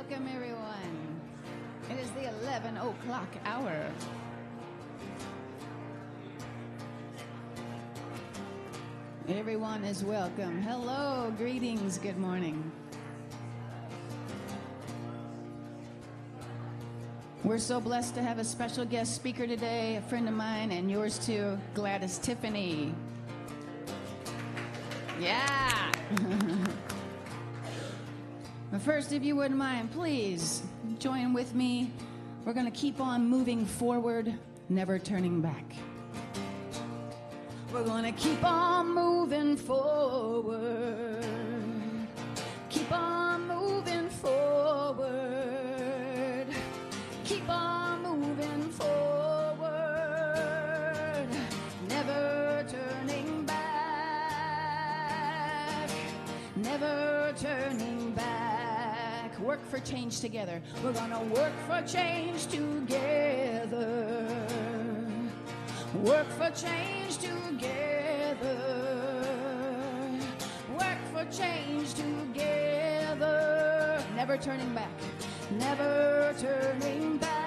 Welcome, everyone. It is the 11 o'clock hour. Everyone is welcome. Hello, greetings, good morning. We're so blessed to have a special guest speaker today, a friend of mine and yours too, Gladys Tiffany. Yeah. But first, if you wouldn't mind, please join with me. We're going to keep on moving forward, never turning back. We're going to keep on moving forward. Keep on moving forward. Keep on moving forward. Never turning back. Never turning back. Work for change together. We're gonna work for change together. Work for change together. Work for change together. Never turning back. Never turning back.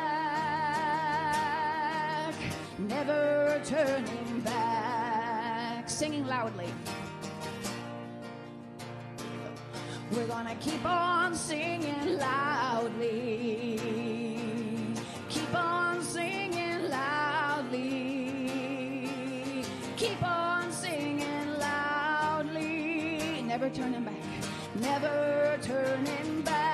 Never turning back. Singing loudly. We're gonna keep on singing loudly. Keep on singing loudly. Keep on singing loudly. Never turning back. Never turning back.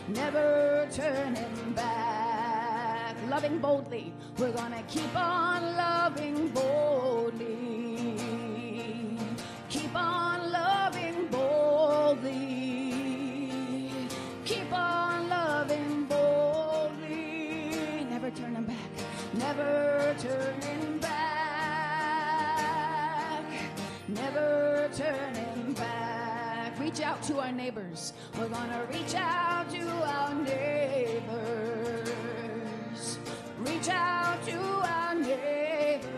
Never turning back. Loving boldly. We're gonna keep on loving boldly. Keep on loving boldly. Keep on loving boldly. Never turning back. Never turning back. Never turning back. Reach out to our neighbors. We're gonna reach out to our neighbors. Reach out to our neighbors.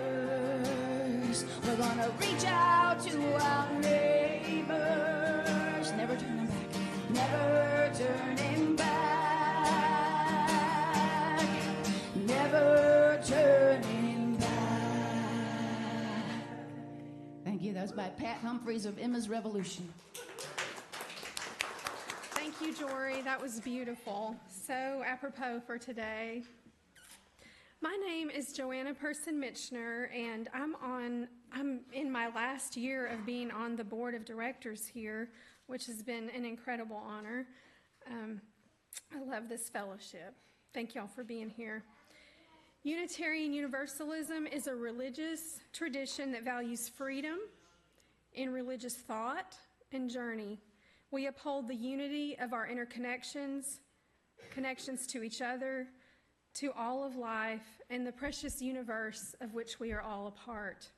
We're gonna reach out to our neighbors. Never turning back. Never turning back. Never turning back. Thank you. That was by Pat Humphreys of Emma's Revolution. Thank you, Jory. That was beautiful. So apropos for today. My name is Joanna Person-Mitchner, and I'm in my last year of being on the board of directors here, which has been an incredible honor. I love this fellowship. Thank y'all for being here. Unitarian Universalism is a religious tradition that values freedom in religious thought and journey. We uphold the unity of our interconnections, connections to each other, to all of life, and the precious universe of which we are all a part.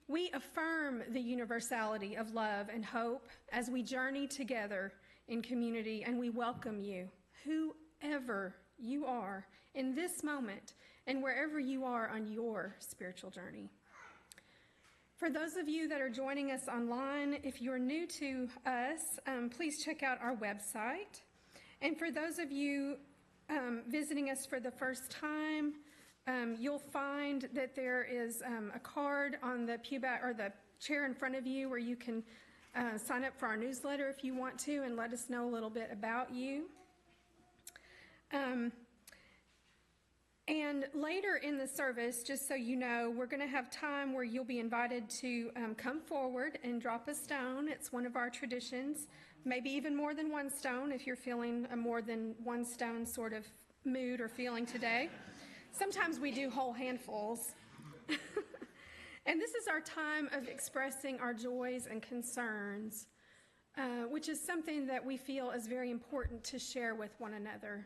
We affirm the universality of love and hope as we journey together in community, and we welcome you, whoever you are, in this moment and wherever you are on your spiritual journey. For those of you that are joining us online, if you're new to us, please check out our website. And for those of you visiting us for the first time, you'll find that there is a card on the pew back or the chair in front of you where you can sign up for our newsletter if you want to and let us know a little bit about you. And later in the service, just so you know, we're going to have time where you'll be invited to come forward and drop a stone. It's one of our traditions, maybe even more than one stone if you're feeling a more than one stone sort of mood or feeling today. Sometimes we do whole handfuls. And this is our time of expressing our joys and concerns, which is something that we feel is very important to share with one another.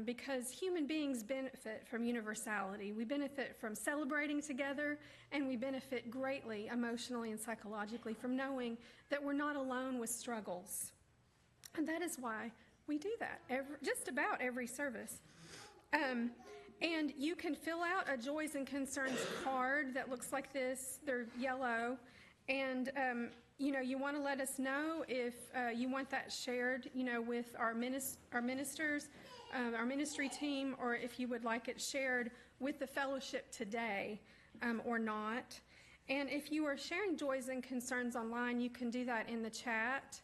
Because human beings benefit from universality. We benefit from celebrating together, and we benefit greatly emotionally and psychologically from knowing that we're not alone with struggles. And that is why we do that just about every service. And you can fill out a Joys and Concerns card that looks like this. They're yellow. And, you want to let us know if you want that shared, with our ministers, our ministry team, or if you would like it shared with the fellowship today or not. And if you are sharing joys and concerns online, you can do that in the chat,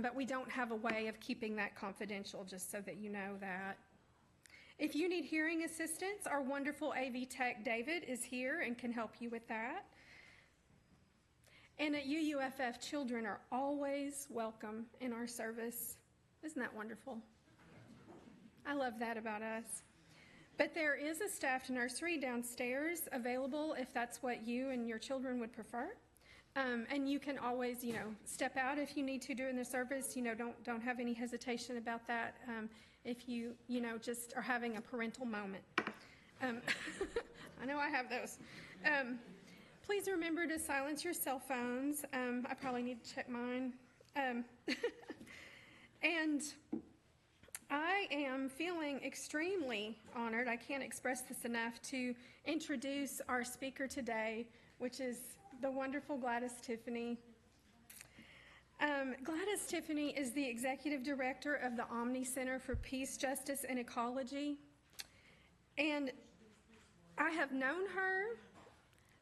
but we don't have a way of keeping that confidential, just so that you know that. If you need hearing assistance, our wonderful AV tech, David, is here and can help you with that. And at UUFF, children are always welcome in our service. Isn't that wonderful? I love that about us. But there is a staffed nursery downstairs available if that's what you and your children would prefer. And you can always, step out if you need to during the service. Don't have any hesitation about that if you, just are having a parental moment. I know I have those. Please remember to silence your cell phones. I probably need to check mine. And I am feeling extremely honored, I can't express this enough, to introduce our speaker today, which is the wonderful Gladys Tiffany. Gladys Tiffany is the Executive Director of the Omni Center for Peace, Justice, and Ecology. And I have known her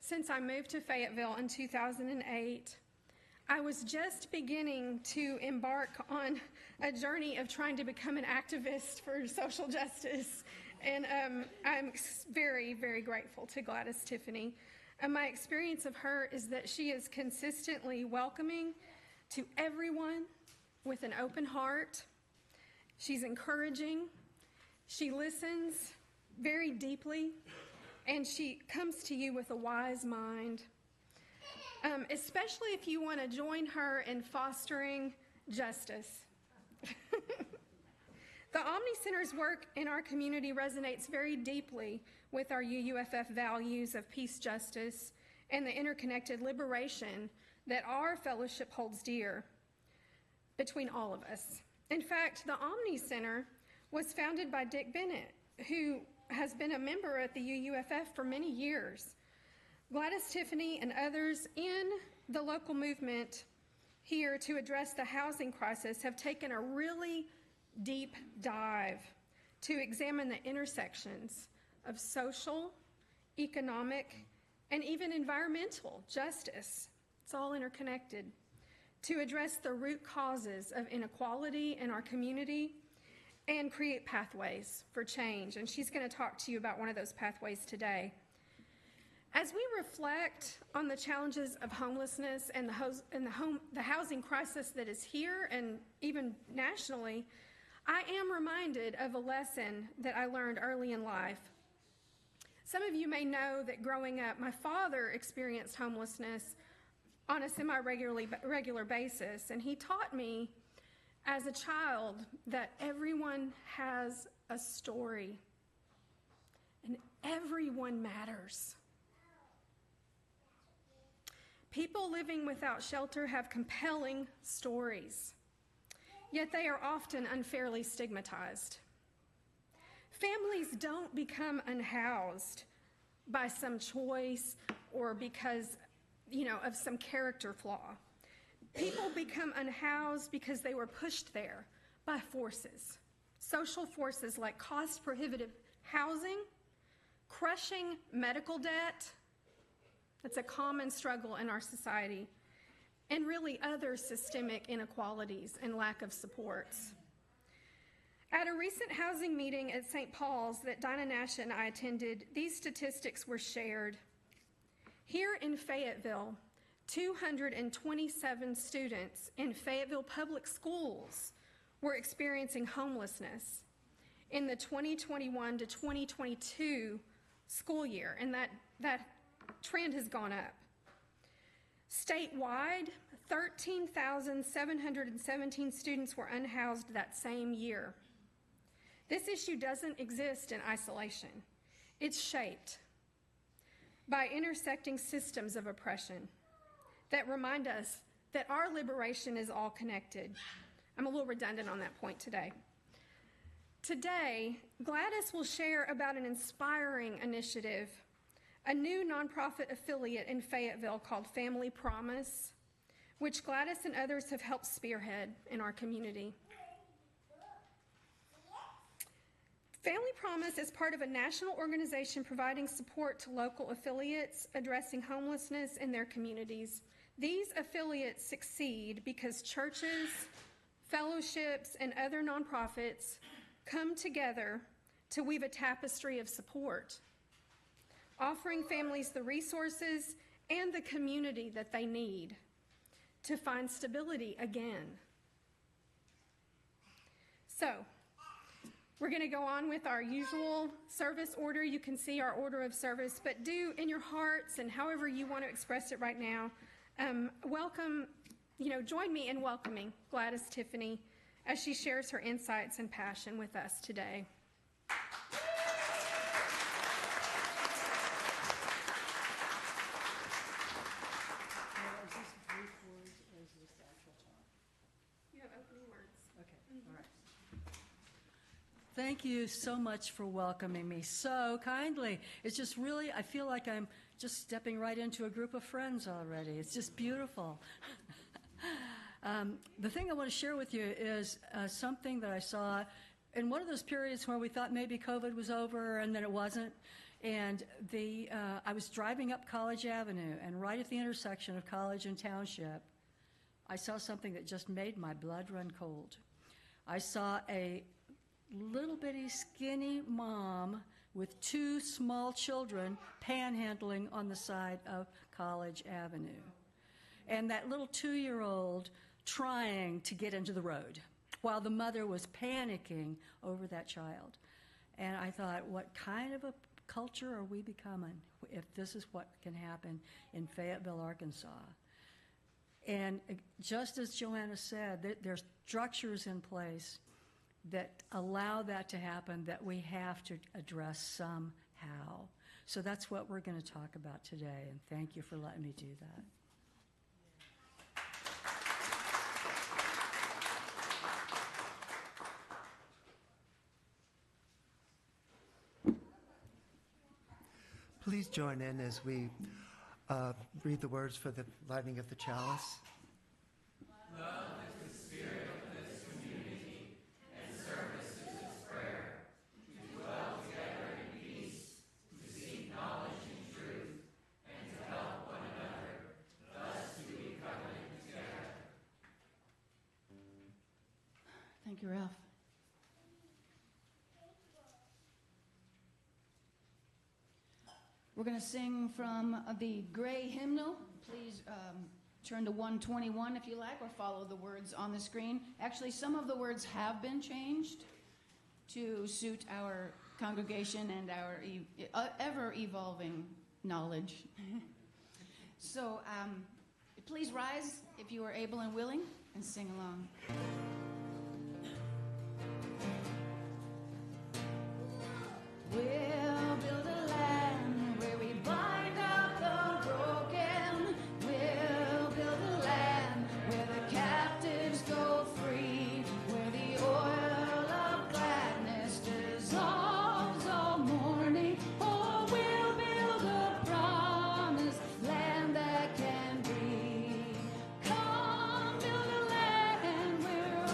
since I moved to Fayetteville in 2008. I was just beginning to embark on a journey of trying to become an activist for social justice. And I'm very, very grateful to Gladys Tiffany. My experience of her is that she is consistently welcoming to everyone with an open heart. She's encouraging. She listens very deeply. And she comes to you with a wise mind, especially if you want to join her in fostering justice. The Omni Center's work in our community resonates very deeply with our UUFF values of peace, justice, and the interconnected liberation that our fellowship holds dear between all of us. In fact, the Omni Center was founded by Dick Bennett, who has been a member at the UUFF for many years. Gladys Tiffany and others in the local movement here to address the housing crisis have taken a really deep dive to examine the intersections of social, economic, and even environmental justice. It's all interconnected. To address the root causes of inequality in our community and create pathways for change. And she's going to talk to you about one of those pathways today. As we reflect on the challenges of homelessness and the housing crisis that is here and even nationally, I am reminded of a lesson that I learned early in life. Some of you may know that growing up, my father experienced homelessness on a semi-regular basis, and he taught me as a child that everyone has a story and everyone matters. People living without shelter have compelling stories, yet they are often unfairly stigmatized. Families don't become unhoused by some choice or because, of some character flaw. People become unhoused because they were pushed there by forces, social forces like cost-prohibitive housing, crushing medical debt. That's a common struggle in our society, and really other systemic inequalities and lack of supports. At a recent housing meeting at St. Paul's that Dinah Nash and I attended, these statistics were shared. Here in Fayetteville, 227 students in Fayetteville public schools were experiencing homelessness in the 2021 to 2022 school year, and that trend has gone up. Statewide, 13,717 students were unhoused that same year. This issue doesn't exist in isolation. It's shaped by intersecting systems of oppression that remind us that our liberation is all connected. I'm a little redundant on that point today. Today, Gladys will share about an inspiring initiative a new nonprofit affiliate in Fayetteville called Family Promise, which Gladys and others have helped spearhead in our community. Family Promise is part of a national organization providing support to local affiliates addressing homelessness in their communities. These affiliates succeed because churches, fellowships, and other nonprofits come together to weave a tapestry of support, offering families the resources and the community that they need to find stability again. So, we're going to go on with our usual service order. You can see our order of service, but do in your hearts and however you want to express it right now, join me in welcoming Gladys Tiffany as she shares her insights and passion with us today. You have opening words. Okay, all right. Thank you so much for welcoming me so kindly. It's just really, I feel like I'm just stepping right into a group of friends already. It's just beautiful. The thing I want to share with you is something that I saw in one of those periods where we thought maybe COVID was over and then it wasn't. And I was driving up College Avenue, and right at the intersection of College and Township, I saw something that just made my blood run cold. I saw a little bitty skinny mom with two small children panhandling on the side of College Avenue. And that little 2-year-old trying to get into the road while the mother was panicking over that child. And I thought, what kind of a culture are we becoming if this is what can happen in Fayetteville, Arkansas? And just as Joanna said, there's structures in place that allow that to happen that we have to address somehow. So that's what we're going to talk about today, and thank you for letting me do that. Please join in as we read the words for the lighting of the chalice. Love is the spirit of this community, and service is its prayer. To dwell together in peace, to seek knowledge and truth, and to help one another, thus do we covenant together. Thank you, Ralph. We're going to sing from the Gray Hymnal. Please turn to 121 if you like, or follow the words on the screen. Actually, some of the words have been changed to suit our congregation and our ever-evolving knowledge. So please rise if you are able and willing and sing along. We'll build a land where we bind up the broken. We'll build a land where the captives go free, where the oil of gladness dissolves all mourning. Oh, we'll build a promised land that can be. Come build a land where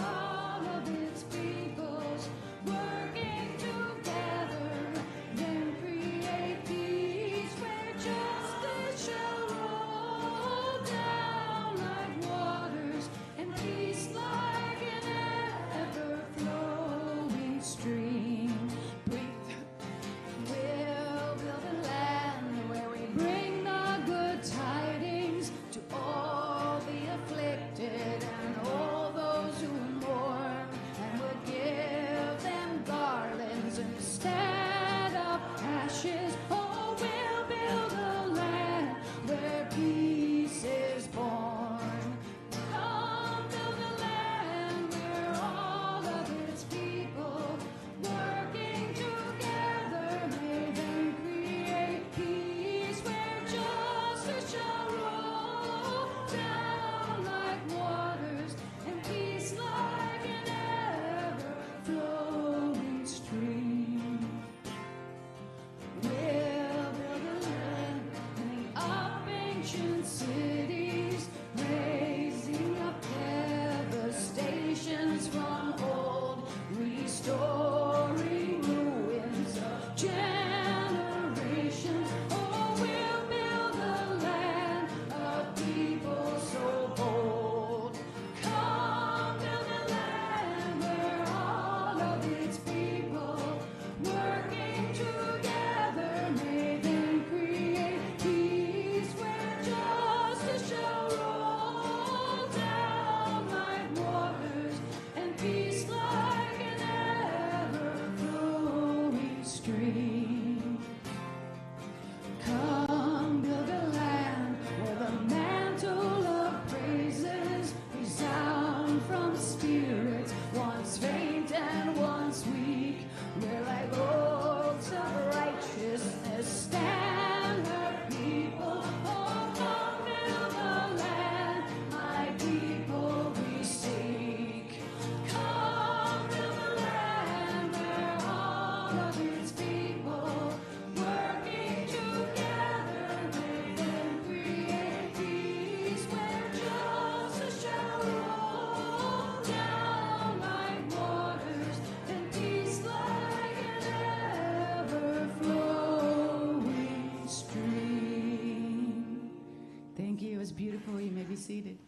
seated.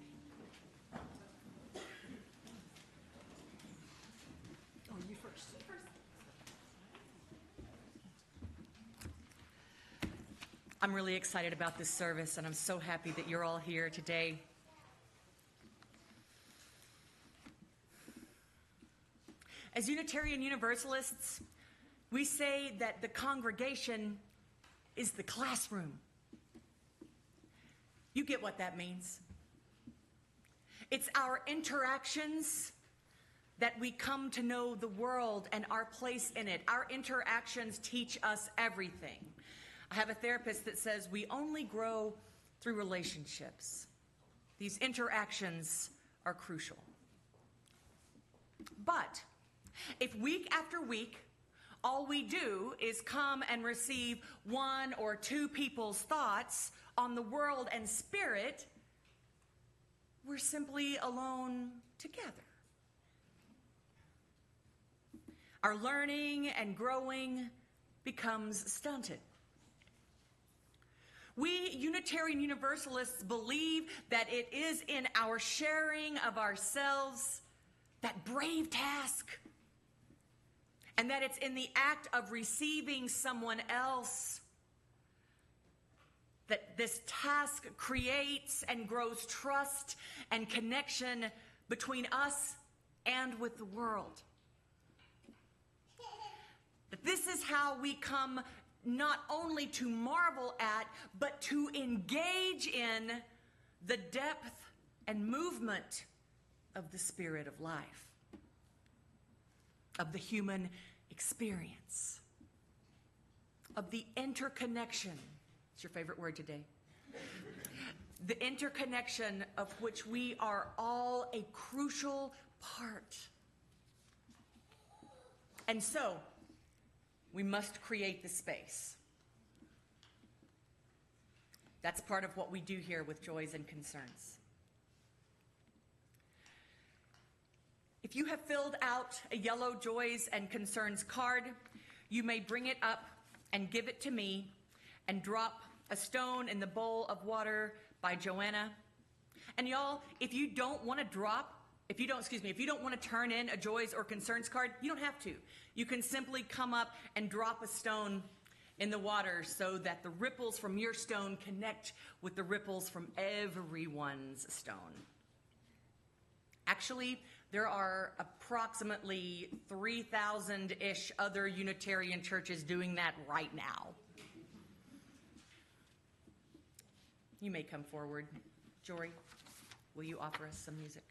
Oh, you first. I'm really excited about this service, and I'm so happy that you're all here today. As Unitarian Universalists, we say that the congregation is the classroom. You get what that means. It's our interactions that we come to know the world and our place in it. Our interactions teach us everything. I have a therapist that says we only grow through relationships. These interactions are crucial. But if week after week, all we do is come and receive one or two people's thoughts on the world and spirit, we're simply alone together. Our learning and growing becomes stunted. We Unitarian Universalists believe that it is in our sharing of ourselves, that brave task, and that it's in the act of receiving someone else that this task creates and grows trust and connection between us and with the world. That this is how we come not only to marvel at, but to engage in the depth and movement of the spirit of life, of the human experience, of the interconnection. It's your favorite word today. The interconnection of which we are all a crucial part. And so, we must create the space. That's part of what we do here with Joys and Concerns. If you have filled out a yellow Joys and Concerns card, you may bring it up and give it to me and drop a stone in the bowl of water by Joanna. And y'all, if you don't want to turn in a Joys or Concerns card, you don't have to. You can simply come up and drop a stone in the water so that the ripples from your stone connect with the ripples from everyone's stone. Actually, there are approximately 3,000-ish other Unitarian churches doing that right now. You may come forward. Jory, will you offer us some music?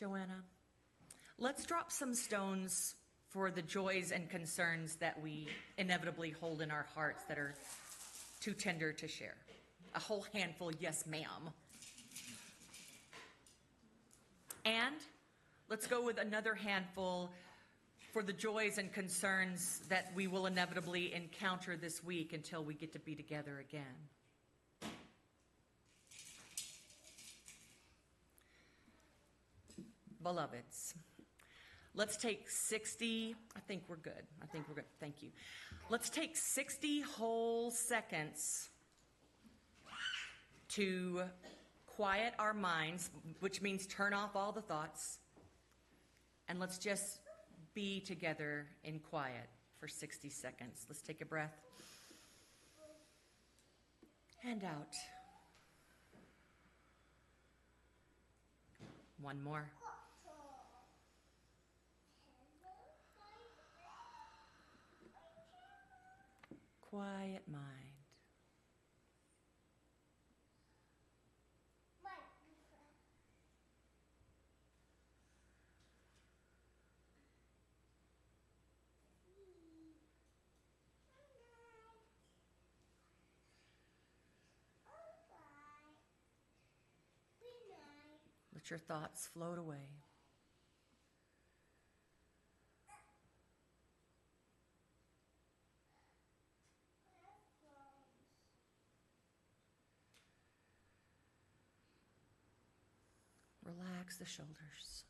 Joanna, let's drop some stones for the joys and concerns that we inevitably hold in our hearts that are too tender to share. A whole handful, yes, ma'am. And let's go with another handful for the joys and concerns that we will inevitably encounter this week until we get to be together again. Beloveds, let's take 60, I think we're good. Thank you. Let's take 60 whole seconds to quiet our minds, which means turn off all the thoughts, and let's just be together in quiet for 60 seconds. Let's take a breath and out. One more. Quiet mind. Let your thoughts float away. Relax the shoulders.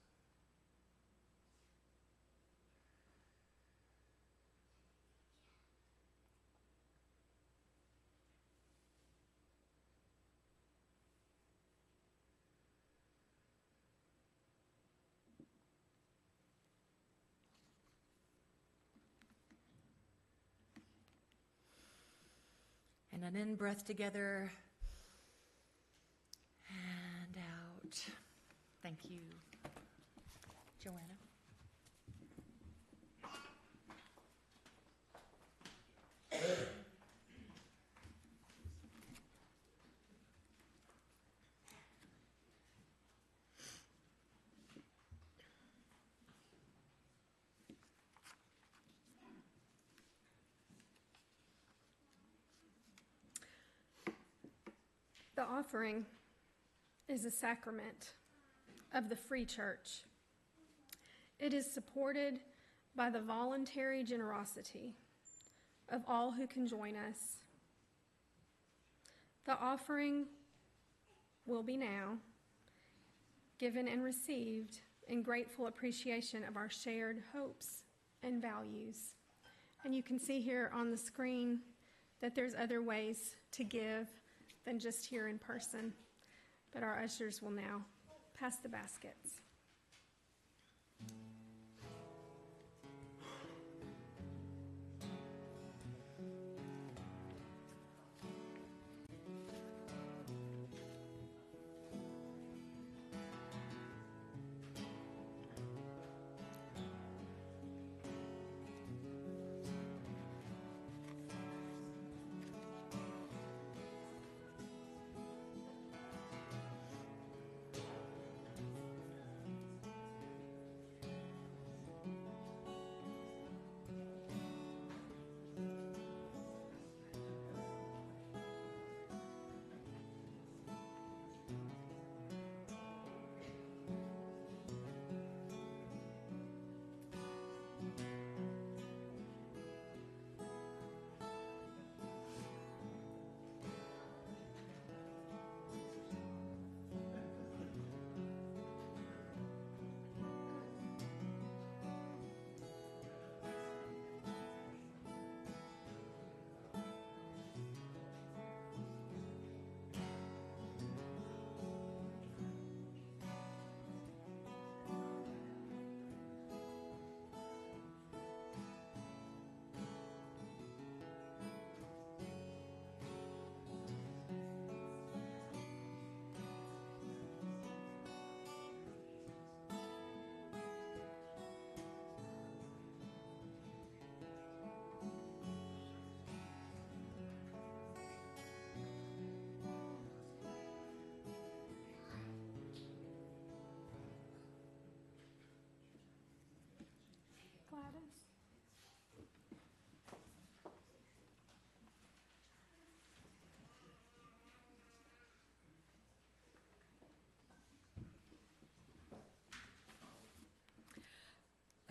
And an in-breath together and out. Thank you. Joanna? The offering is a sacrament of the free church. It is supported by the voluntary generosity of all who can join us. The offering will be now given and received in grateful appreciation of our shared hopes and values. And you can see here on the screen that there's other ways to give than just here in person. But our ushers will now pass the baskets.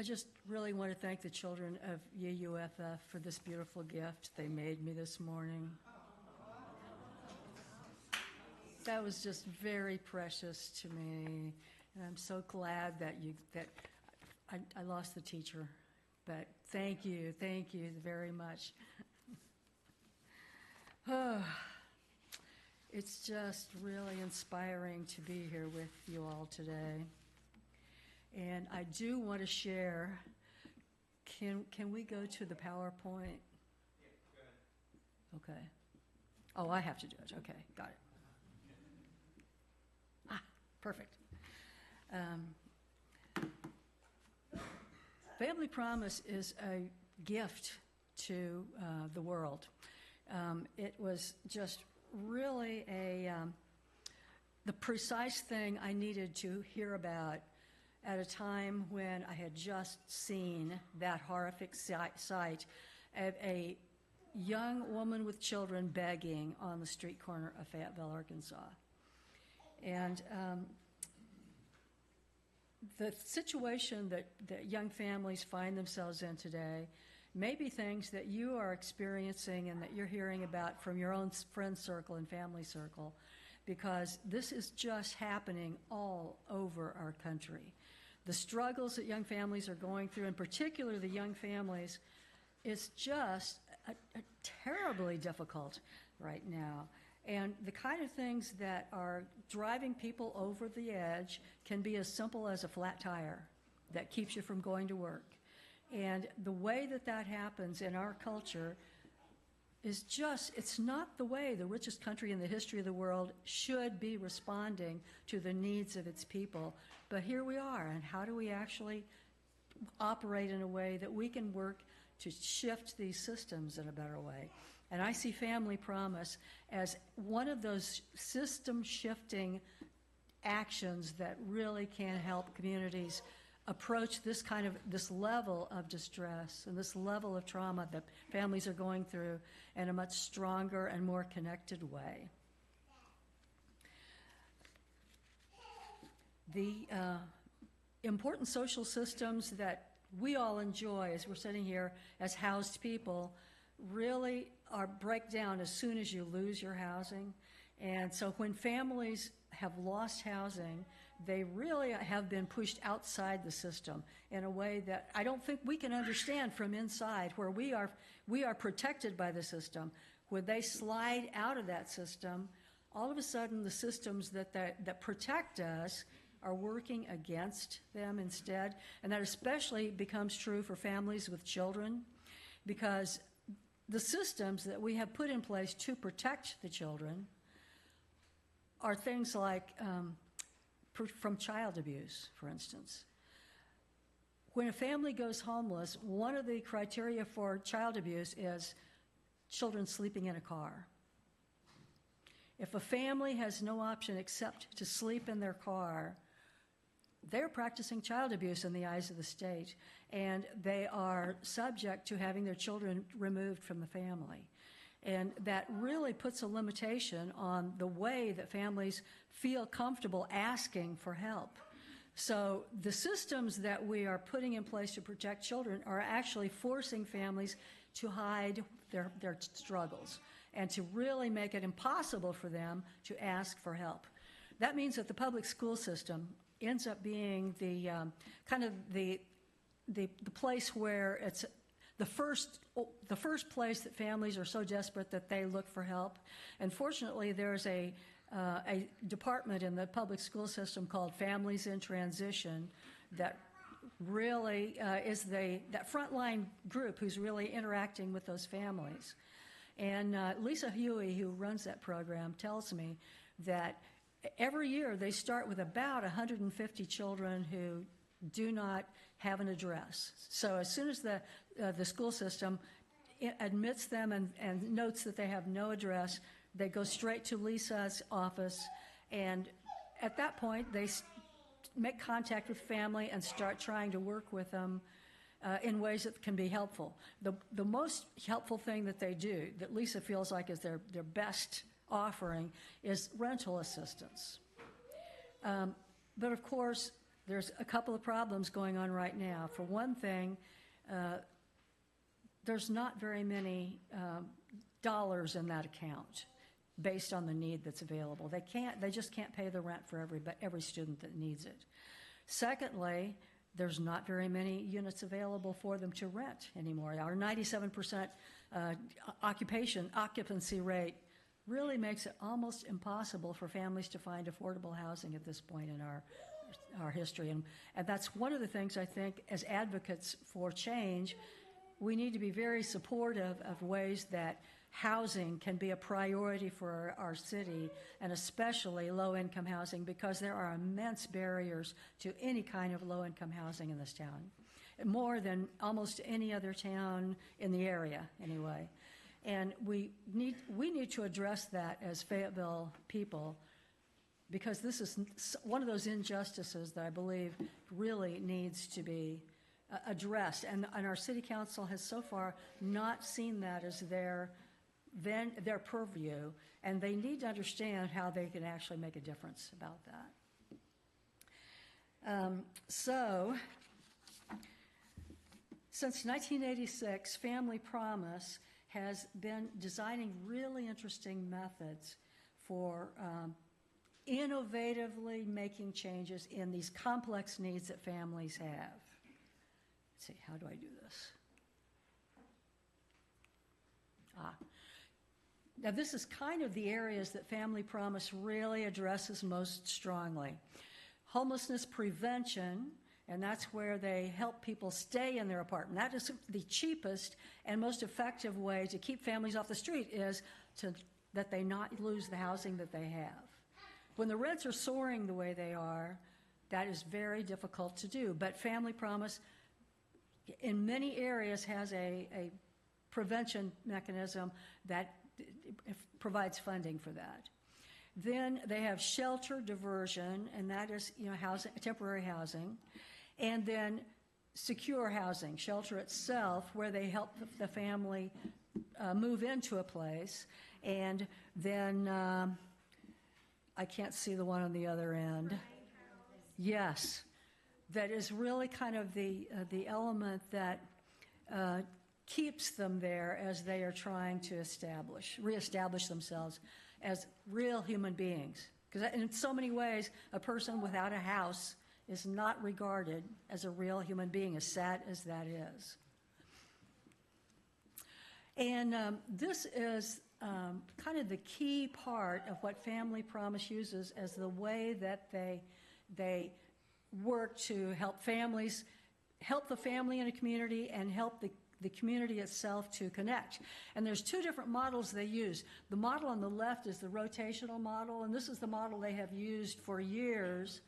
I just really want to thank the children of UUFF for this beautiful gift they made me this morning. That was just very precious to me, and I'm so glad that I lost the teacher, but thank you very much. It's just really inspiring to be here with you all today. And I do want to share, can we go to the PowerPoint? Yeah, go ahead. Okay. Oh, I have to do it. Okay, got it. Perfect. Family Promise is a gift to the world. It was just really the precise thing I needed to hear about at a time when I had just seen that horrific sight of a young woman with children begging on the street corner of Fayetteville, Arkansas. And the situation that young families find themselves in today may be things that you are experiencing and that you're hearing about from your own friend circle and family circle, because this is just happening all over our country. The struggles that young families are going through, in particular the young families, is just a terribly difficult right now. And the kind of things that are driving people over the edge can be as simple as a flat tire that keeps you from going to work. And the way that happens in our culture is just, it's not the way the richest country in the history of the world should be responding to the needs of its people. But here we are, and how do we actually operate in a way that we can work to shift these systems in a better way? And I see Family Promise as one of those system-shifting actions that really can help communities approach this level of distress and this level of trauma that families are going through in a much stronger and more connected way. The important social systems that we all enjoy as we're sitting here as housed people really break down as soon as you lose your housing. And so when families have lost housing, they really have been pushed outside the system in a way that I don't think we can understand from inside, where we are protected by the system. When they slide out of that system, all of a sudden the systems that protect us are working against them instead. And that especially becomes true for families with children, because the systems that we have put in place to protect the children are things like from child abuse, for instance. When a family goes homeless, one of the criteria for child abuse is children sleeping in a car. If a family has no option except to sleep in their car, they're practicing child abuse in the eyes of the state, and they are subject to having their children removed from the family. And that really puts a limitation on the way that families feel comfortable asking for help. So the systems that we are putting in place to protect children are actually forcing families to hide their struggles and to really make it impossible for them to ask for help. That means that the public school system ends up being the place where it's the first place that families are so desperate that they look for help. And fortunately, there's a department in the public school system called Families in Transition that really is that frontline group who's really interacting with those families. And Lisa Huey, who runs that program, tells me that every year they start with about 150 children who do not have an address. So as soon as the school system admits them and notes that they have no address, they go straight to Lisa's office, and at that point they make contact with family and start trying to work with them in ways that can be helpful. The most helpful thing that they do, that Lisa feels like is their best offering, is rental assistance. But of course, there's a couple of problems going on right now. For one thing, there's not very many dollars in that account based on the need that's available. They just can't pay the rent for every student that needs it. Secondly, there's not very many units available for them to rent anymore. Our 97% occupancy rate really makes it almost impossible for families to find affordable housing at this point in our history. And that's one of the things I think as advocates for change, we need to be very supportive of ways that housing can be a priority for our city, and especially low-income housing, because there are immense barriers to any kind of low-income housing in this town, more than almost any other town in the area anyway. And we need to address that as Fayetteville people, because this is one of those injustices that I believe really needs to be addressed. And our city council has so far not seen that as their purview, and they need to understand how they can actually make a difference about that. So, since 1986, Family Promise has been designing really interesting methods for innovatively making changes in these complex needs that families have. Let's see, how do I do this? Now, this is kind of the areas that Family Promise really addresses most strongly. Homelessness prevention, and that's where they help people stay in their apartment. That is the cheapest and most effective way to keep families off the street, is that they not lose the housing that they have. When the rents are soaring the way they are, that is very difficult to do. But Family Promise, in many areas, has a prevention mechanism that provides funding for that. Then they have shelter diversion, and that is, housing, temporary housing, and then secure housing, shelter itself, where they help the family move into a place, and then I can't see the one on the other end. Yes, that is really kind of the element that keeps them there as they are trying to reestablish themselves as real human beings. Because in so many ways, a person without a house is not regarded as a real human being, as sad as that is. And this is kind of the key part of what Family Promise uses as the way that they work to help families, help the family in a community, and help the community itself to connect. And there's two different models they use. The model on the left is the rotational model, and this is the model they have used for years.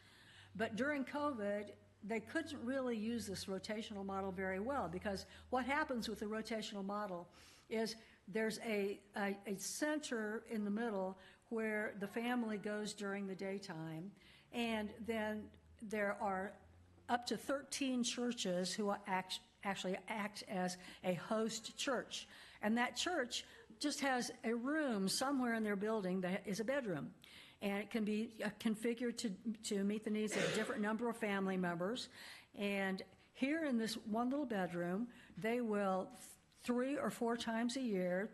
But during COVID, they couldn't really use this rotational model very well, because what happens with the rotational model is there's a center in the middle where the family goes during the daytime, and then there are up to 13 churches who actually act as a host church. And that church just has a room somewhere in their building that is a bedroom. And it can be configured to meet the needs of a different number of family members. And here in this one little bedroom, they will 3 or 4 times a year,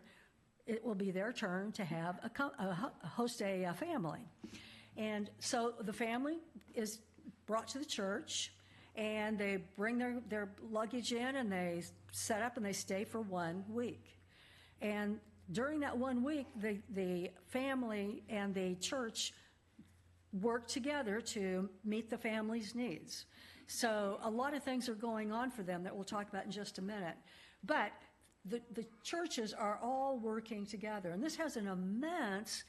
it will be their turn to have host a family. And so the family is brought to the church, and they bring their luggage in, and they set up, and they stay for 1 week. And during that 1 week, the family and the church work together to meet the family's needs. So a lot of things are going on for them that we'll talk about in just a minute. But the churches are all working together, and this has an immense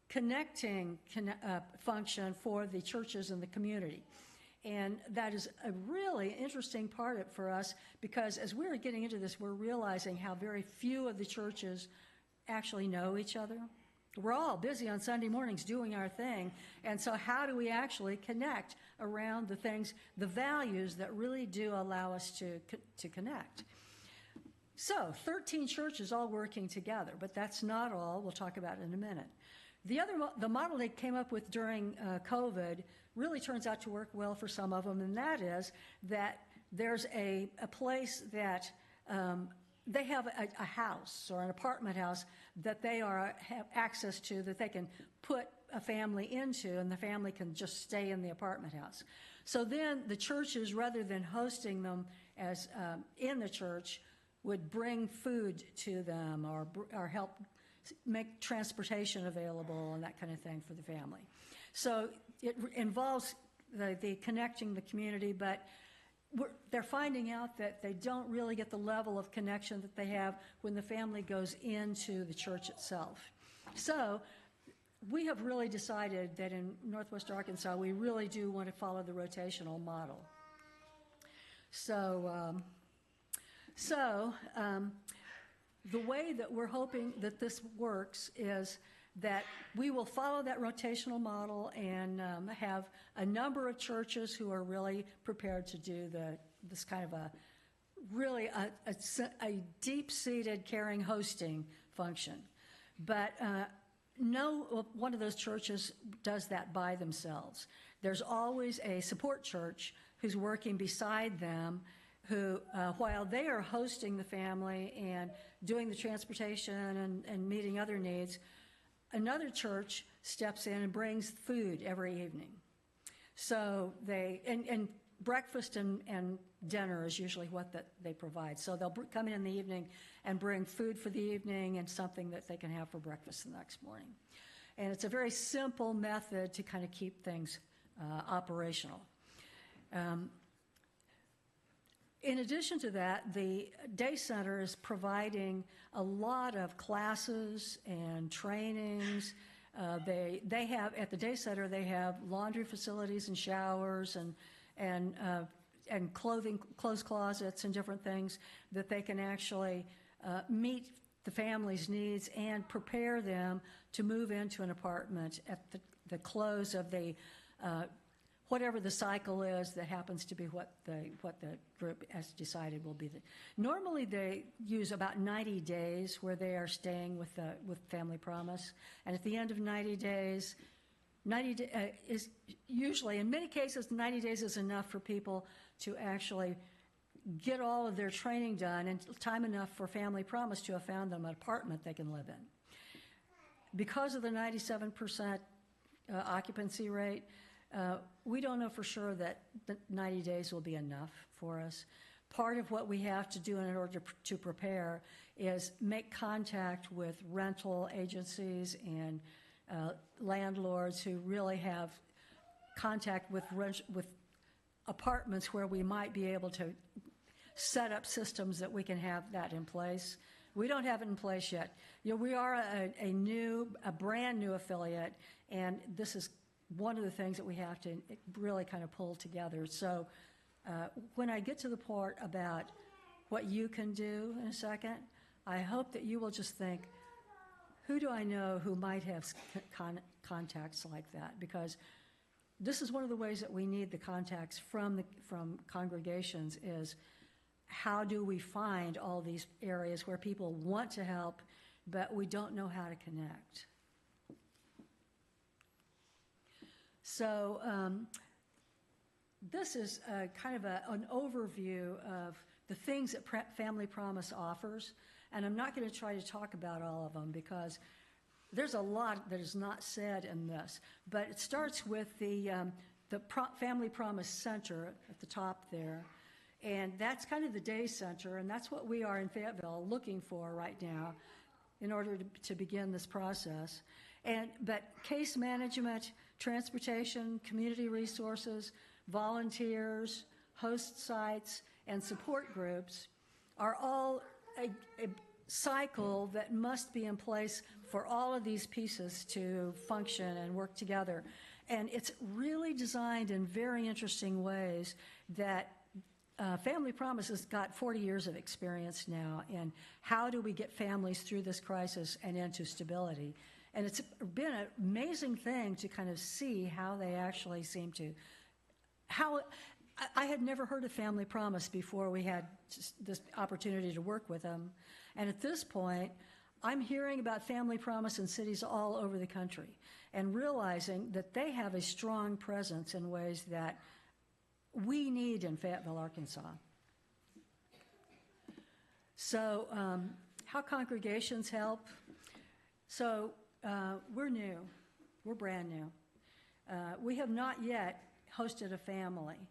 connecting function for the churches and the community. And that is a really interesting part for us, because as we're getting into this, we're realizing how very few of the churches actually know each other. We're all busy on Sunday mornings doing our thing, and so how do we actually connect around the things, the values that really do allow us to connect? So 13 churches all working together, but that's not all. We'll talk about it in a minute. The model they came up with during COVID really turns out to work well for some of them, and that is that there's a place that they have a house or an apartment house that they have access to, that they can put a family into, and the family can just stay in the apartment house. So then the churches, rather than hosting them as in the church, would bring food to them or help make transportation available and that kind of thing for the family. So it involves the connecting the community, but they're finding out that they don't really get the level of connection that they have when the family goes into the church itself. So we have really decided that in Northwest Arkansas, we really do want to follow the rotational model. So the way that we're hoping that this works is that we will follow that rotational model and have a number of churches who are really prepared to do this kind of a deep-seated caring hosting function. But no one of those churches does that by themselves. There's always a support church who's working beside them, who, while they are hosting the family and doing the transportation and meeting other needs, another church steps in and brings food every evening. So and breakfast and dinner is usually what they provide. So they'll come in the evening and bring food for the evening and something that they can have for breakfast the next morning. And it's a very simple method to kind of keep things operational. In addition to that, the day center is providing a lot of classes and trainings. They have, at the day center, they have laundry facilities and showers and clothes closets and different things that they can actually meet the family's needs and prepare them to move into an apartment at the close of the whatever the cycle is that happens to be what the group has decided will be. Normally they use about 90 days where they are staying with Family Promise, and at the end of 90 days, is usually, in many cases, 90 days is enough for people to actually get all of their training done and time enough for Family Promise to have found them an apartment they can live in. Because of the 97% occupancy rate, we don't know for sure that the 90 days will be enough for us. Part of what we have to do in order to prepare is make contact with rental agencies and landlords who really have contact with apartments where we might be able to set up systems that we can have that in place. We don't have it in place yet. We are a brand new affiliate, and this is one of the things that we have to really kind of pull together. So when I get to the part about what you can do in a second, I hope that you will just think, who do I know who might have contacts like that? Because this is one of the ways that we need the contacts from congregations is how do we find all these areas where people want to help, but we don't know how to connect. So this is kind of an overview of the things that Family Promise offers, and I'm not going to try to talk about all of them because there's a lot that is not said in this, but it starts with the Family Promise Center at the top there, and that's kind of the day center, and that's what we are in Fayetteville looking for right now in order to begin this process. But case management, transportation, community resources, volunteers, host sites, and support groups are all a cycle that must be in place for all of these pieces to function and work together. And it's really designed in very interesting ways that Family Promise has got 40 years of experience now in how do we get families through this crisis and into stability. And it's been an amazing thing to kind of see how they actually seem to, I had never heard of Family Promise before we had this opportunity to work with them. And at this point, I'm hearing about Family Promise in cities all over the country and realizing that they have a strong presence in ways that we need in Fayetteville, Arkansas. So how congregations help? So we're new. We're brand new. We have not yet hosted a family.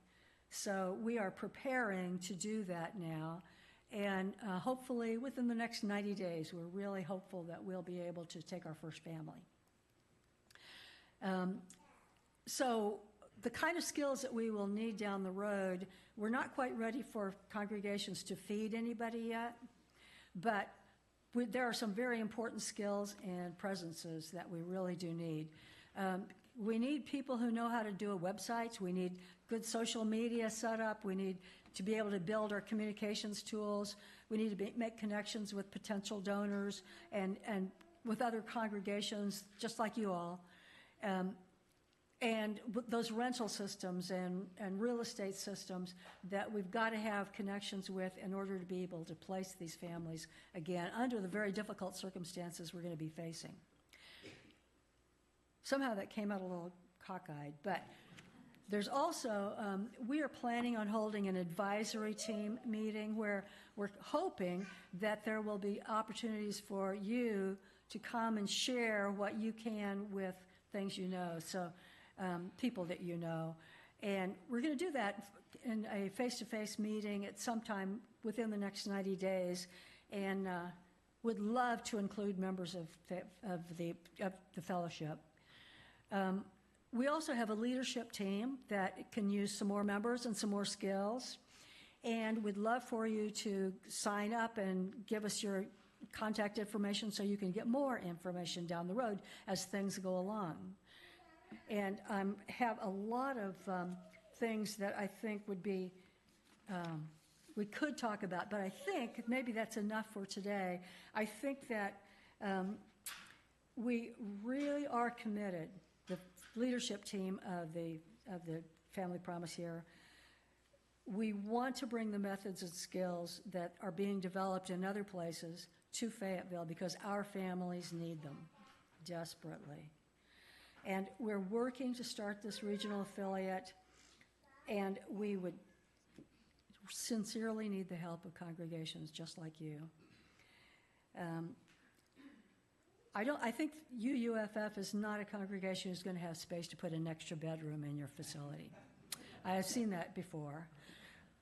So we are preparing to do that now. And hopefully within the next 90 days, we're really hopeful that we'll be able to take our first family. So the kind of skills that we will need down the road, we're not quite ready for congregations to feed anybody yet, but there are some very important skills and presences that we really do need. We need people who know how to do websites. We need good social media setup. We need to be able to build our communications tools. We need to make connections with potential donors and with other congregations, just like you all. And those rental systems and real estate systems that we've got to have connections with in order to be able to place these families again under the very difficult circumstances we're going to be facing. Somehow that came out a little cockeyed, but there's also, we are planning on holding an advisory team meeting where we're hoping that there will be opportunities for you to come and share what you can with things you know, so people that you know. And we're going to do that in a face-to-face meeting at some time within the next 90 days, and would love to include members of the fellowship. We also have a leadership team that can use some more members and some more skills, and we'd love for you to sign up and give us your contact information so you can get more information down the road as things go along. And have a lot of things that I think would be, we could talk about, but I think maybe that's enough for today. I think that we really are committed, the leadership team of the Family Promise here. We want to bring the methods and skills that are being developed in other places to Fayetteville because our families need them desperately. And we're working to start this regional affiliate, and we would sincerely need the help of congregations just like you. I think UUFF is not a congregation who's going to have space to put an extra bedroom in your facility. I have seen that before.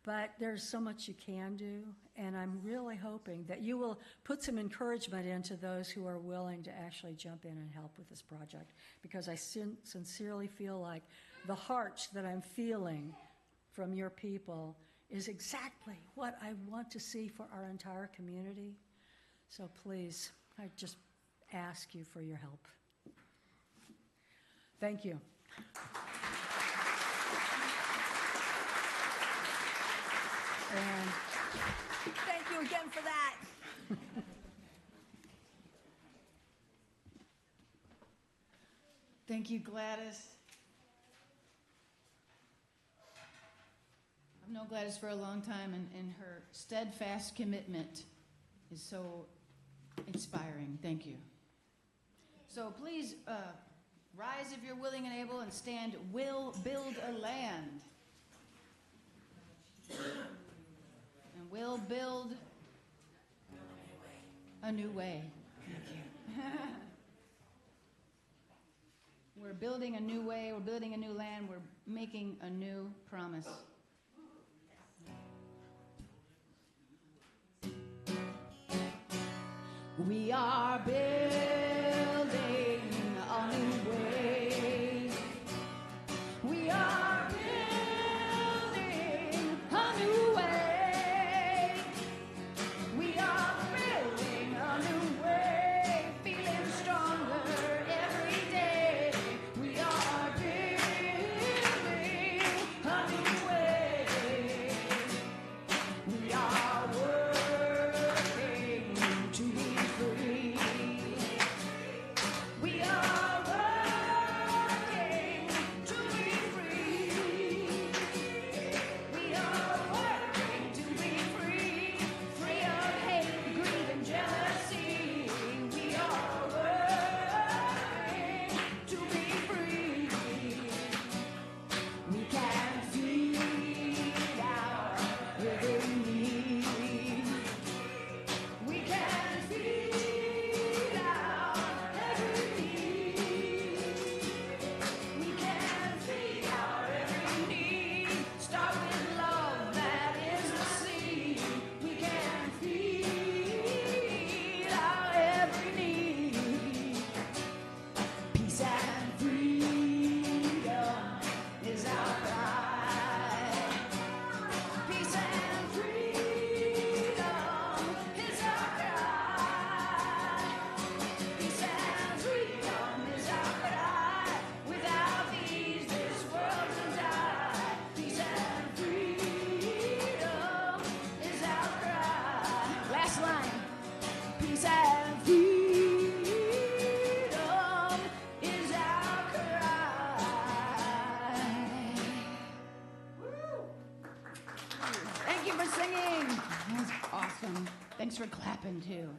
But there's so much you can do, and I'm really hoping that you will put some encouragement into those who are willing to actually jump in and help with this project, because I sincerely feel like the heart that I'm feeling from your people is exactly what I want to see for our entire community. So please, I just ask you for your help. Thank you. And thank you again for that. Thank you, Gladys. I've known Gladys for a long time, and her steadfast commitment is so inspiring. Thank you. So please rise if you're willing and able, and stand. We'll build a land. And we'll build a new way. Thank you. We're building a new way. We're building a new land. We're making a new promise. We are building a new way. We are building a new way. We are building a new way, feeling stronger every day. We are building a new way. We are working to be free. that freedom is our cry. Thank you for singing. That was awesome. Thanks for clapping, too.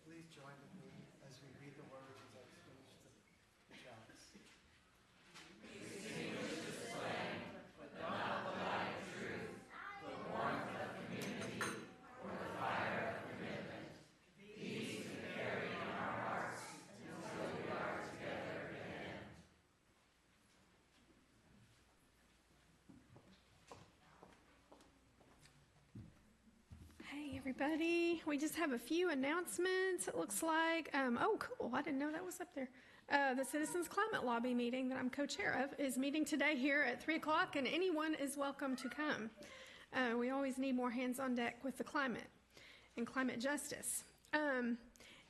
Please join with me as we read the words as I finish the chants. Hey, everybody. We just have a few announcements, it looks like. Oh, cool. I didn't know that was up there. The Citizens Climate Lobby meeting that I'm co-chair of is meeting today here at 3 o'clock, and anyone is welcome to come. We always need more hands on deck with the climate and climate justice. And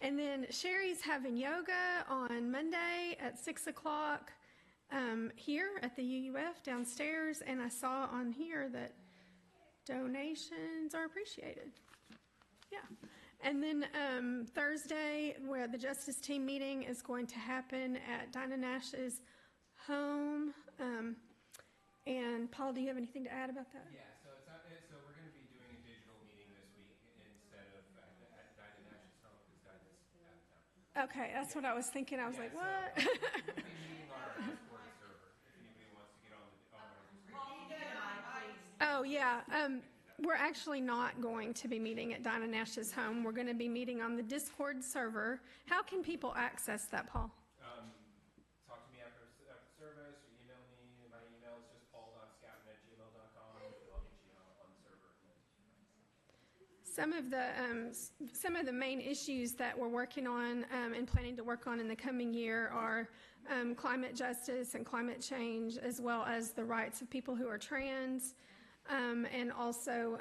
then Sherry's having yoga on Monday at 6 o'clock here at the UUF downstairs, and I saw on here that donations are appreciated. Yeah. And then Thursday, where the Justice Team meeting is going to happen at Dinah Nash's home. And Paul, do you have anything to add about that? Yeah, so we're going to be doing a digital meeting this week instead of at Dinah Nash's home because Dinah's out of town. Okay, that's what I was thinking. I was like, what? We'll be meeting on our Discord server if anybody wants to get on our Discord. Oh, yeah. We're actually not going to be meeting at Dinah Nash's home. We're going to be meeting on the Discord server. How can people access that, Paul? Talk to me after service or email me. My email is just paul.scoutin@gmail.com. I'll get you on the server. Some of the main issues that we're working on and planning to work on in the coming year are climate justice and climate change, as well as the rights of people who are trans, and also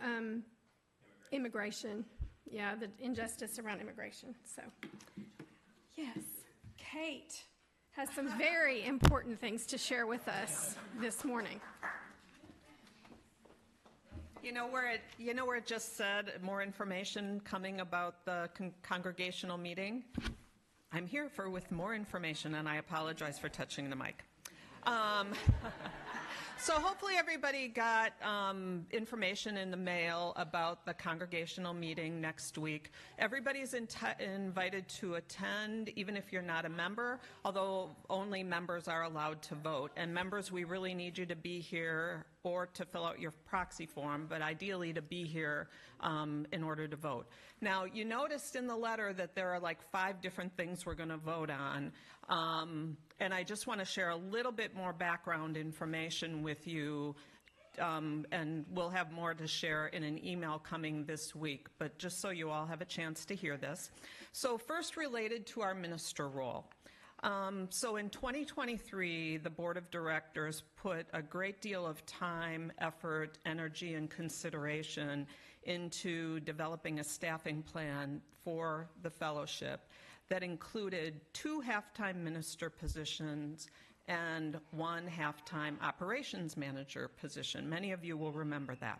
immigration. Yeah, the injustice around immigration. So, yes, Kate has some very important things to share with us this morning. You know where it just said more information coming about the congregational meeting? I'm here with more information, and I apologize for touching the mic. So hopefully everybody got information in the mail about the congregational meeting next week. Everybody's invited to attend, even if you're not a member, although only members are allowed to vote. And members, we really need you to be here or to fill out your proxy form, but ideally to be here in order to vote. Now, you noticed in the letter that there are like 5 different things we're going to vote on. And I just want to share a little bit more background information with you, and we'll have more to share in an email coming this week, but just so you all have a chance to hear this. So first, related to our minister role. So in 2023, the Board of Directors put a great deal of time, effort, energy, and consideration into developing a staffing plan for the fellowship that included 2 half-time minister positions and 1 half-time operations manager position. Many of you will remember that.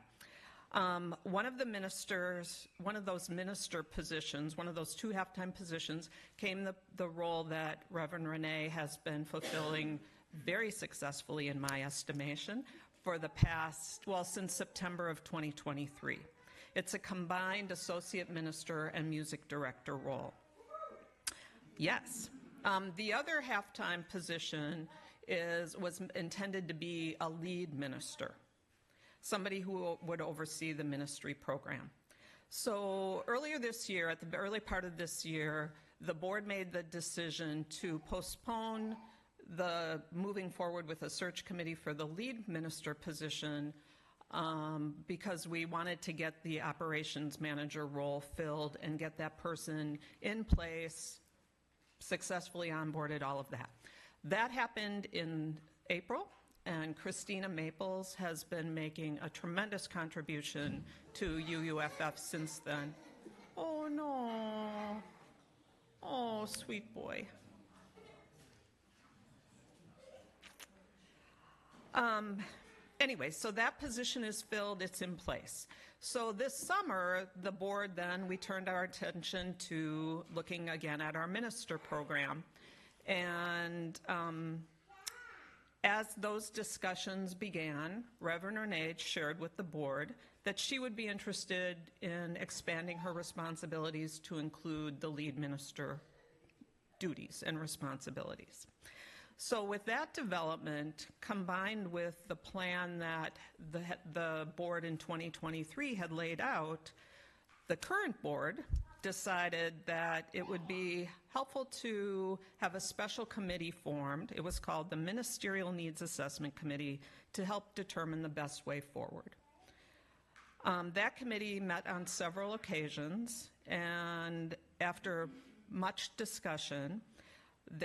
One of those minister positions, one of those 2 half-time positions, came the role that Reverend Renee has been fulfilling very successfully, in my estimation, for the past, since September of 2023. It's a combined associate minister and music director role. Yes. The other half-time position was intended to be a lead minister, somebody who would oversee the ministry program. So earlier this year, at the early part of this year, the board made the decision to postpone the moving forward with a search committee for the lead minister position because we wanted to get the operations manager role filled and get that person in place, successfully onboarded, all of that. That happened in April, and Christina Maples has been making a tremendous contribution to UUFF since then. Oh, no. Oh, sweet boy. Anyway, so that position is filled, it's in place. So this summer, the board then, we turned our attention to looking again at our minister program. And as those discussions began, Reverend Renee shared with the board that she would be interested in expanding her responsibilities to include the lead minister duties and responsibilities. So with that development, combined with the plan that the board in 2023 had laid out, the current board decided that it would be helpful to have a special committee formed. It was called the Ministerial Needs Assessment Committee to help determine the best way forward. That committee met on several occasions, and after much discussion,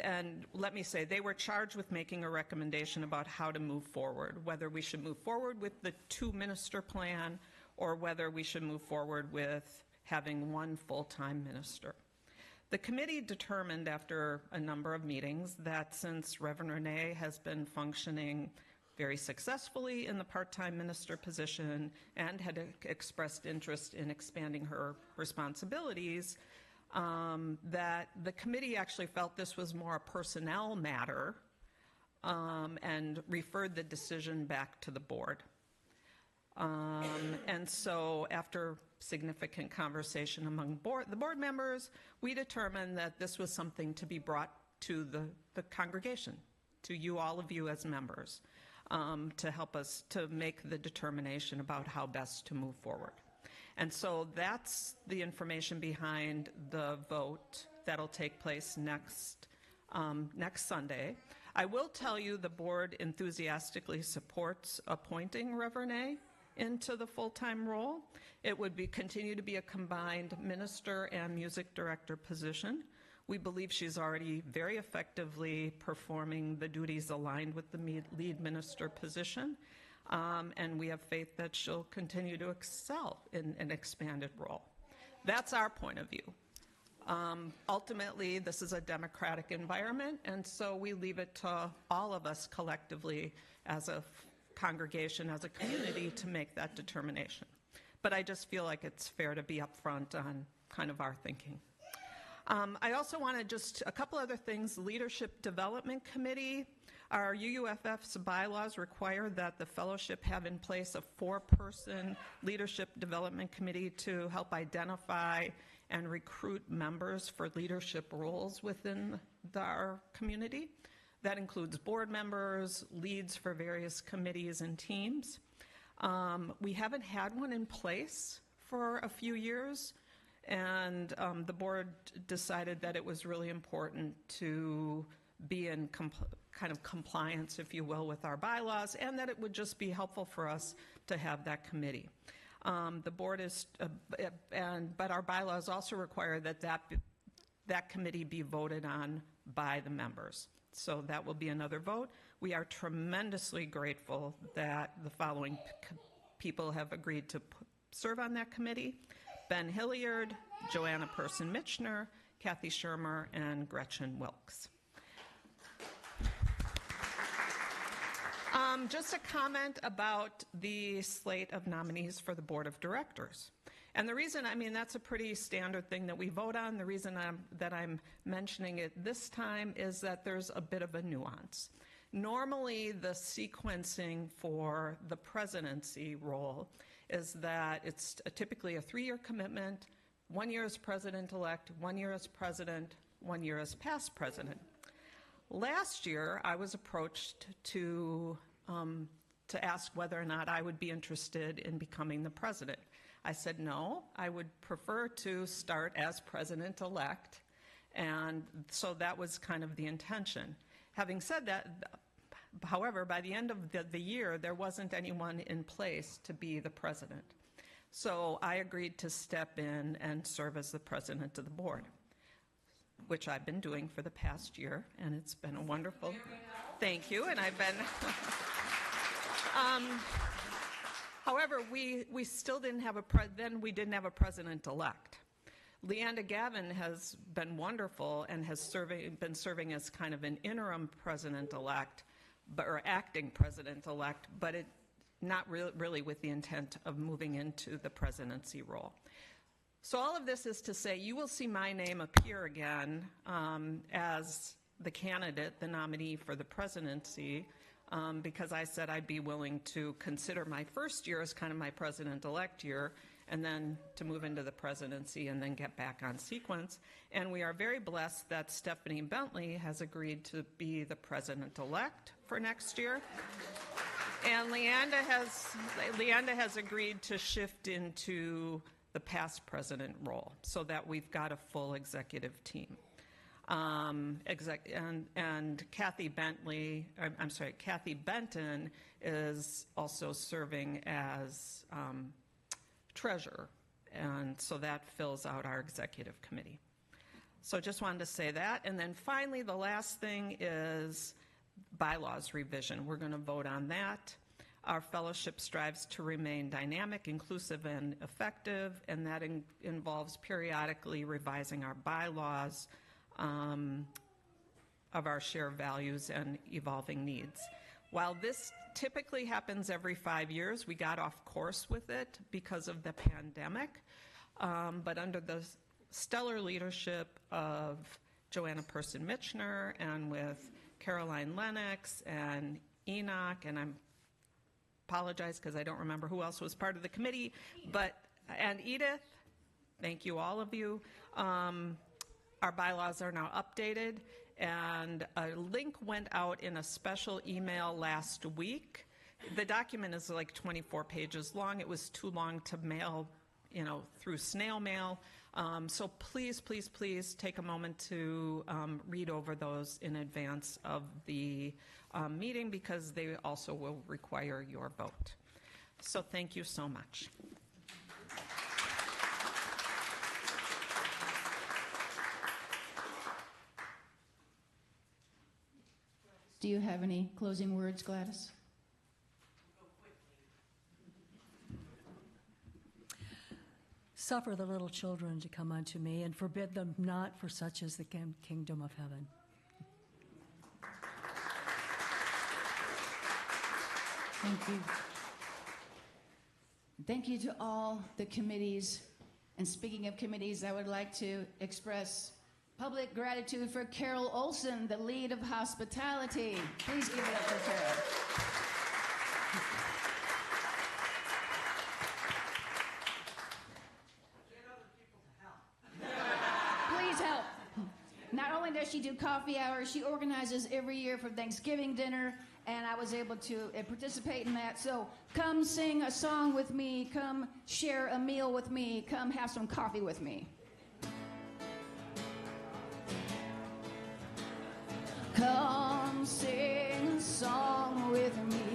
and let me say, they were charged with making a recommendation about how to move forward, whether we should move forward with the two-minister plan or whether we should move forward with having one full-time minister. The committee determined after a number of meetings that since Reverend Renee has been functioning very successfully in the part-time minister position and had expressed interest in expanding her responsibilities, that the committee actually felt this was more a personnel matter and referred the decision back to the board. And so after significant conversation among the board members, we determined that this was something to be brought to the congregation, to you, all of you as members, to help us to make the determination about how best to move forward. And so that's the information behind the vote that'll take place next Sunday. I will tell you the board enthusiastically supports appointing Reverend A into the full-time role. It would continue to be a combined minister and music director position. We believe she's already very effectively performing the duties aligned with the lead minister position. And we have faith that she'll continue to excel in an expanded role. That's our point of view. Ultimately, this is a democratic environment, and so we leave it to all of us collectively as a congregation, as a community, to make that determination. But I just feel like it's fair to be upfront on kind of our thinking. I also want to just, a couple other things. Leadership Development Committee. Our UUFF's bylaws require that the fellowship have in place a 4-person leadership development committee to help identify and recruit members for leadership roles within our community. That includes board members, leads for various committees and teams. We haven't had one in place for a few years, and the board decided that it was really important to be in kind of compliance, if you will, with our bylaws, and that it would just be helpful for us to have that committee. The board is, but our bylaws also require that committee be voted on by the members. So that will be another vote. We are tremendously grateful that the following people have agreed to serve on that committee: Ben Hilliard, Joanna Person-Mitchner, Kathy Shermer, and Gretchen Wilkes. Just a comment about the slate of nominees for the board of directors. And the reason, I mean, that's a pretty standard thing that we vote on. The reason that I'm mentioning it this time is that there's a bit of a nuance. Normally, the sequencing for the presidency role is that it's typically a 3-year commitment, 1 year as president-elect, 1 year as president, 1 year as past president. Last year, I was approached to ask whether or not I would be interested in becoming the president. I said no, I would prefer to start as president-elect, and so that was kind of the intention. Having said that, however, by the end of the year, there wasn't anyone in place to be the president. So I agreed to step in and serve as the president of the board, which I've been doing for the past year, and it's been a wonderful. Thank you, and I've been. However, we still didn't have we didn't have a president-elect. Leanda Gavin has been wonderful and has been serving as kind of an interim president-elect, or acting president-elect, but not really with the intent of moving into the presidency role. So all of this is to say you will see my name appear again as the candidate, the nominee for the presidency, because I said I'd be willing to consider my first year as kind of my president-elect year, and then to move into the presidency and then get back on sequence. And we are very blessed that Stephanie Bentley has agreed to be the president-elect for next year. And Leanda has agreed to shift into the past president role so that we've got a full executive team. And Kathy Benton is also serving as treasurer, and so that fills out our executive committee. So just wanted to say that. And then finally, the last thing is bylaws revision. We're going to vote on that. Our fellowship strives to remain dynamic, inclusive, and effective, and that involves periodically revising our bylaws of our shared values and evolving needs. While this typically happens every 5 years, we got off course with it because of the pandemic, but under the stellar leadership of Joanna Person-Mitchner and with Caroline Lennox and Enoch, and I apologize because I don't remember who else was part of the committee, and Edith, thank you, all of you. Our bylaws are now updated, and a link went out in a special email last week. The document is like 24 pages long. It was too long to mail, through snail mail. So please, please, please take a moment to read over those in advance of the meeting, because they also will require your vote. So thank you so much. Do you have any closing words, Gladys? Suffer the little children to come unto me, and forbid them not, for such is the kingdom of heaven. Thank you. Thank you to all the committees. And speaking of committees, I would like to express public gratitude for Carol Olson, the lead of hospitality. Please give it up for Carol. Please help. Not only does she do coffee hours, she organizes every year for Thanksgiving dinner, and I was able to participate in that. So come sing a song with me, come share a meal with me, come have some coffee with me. Come sing a song with me.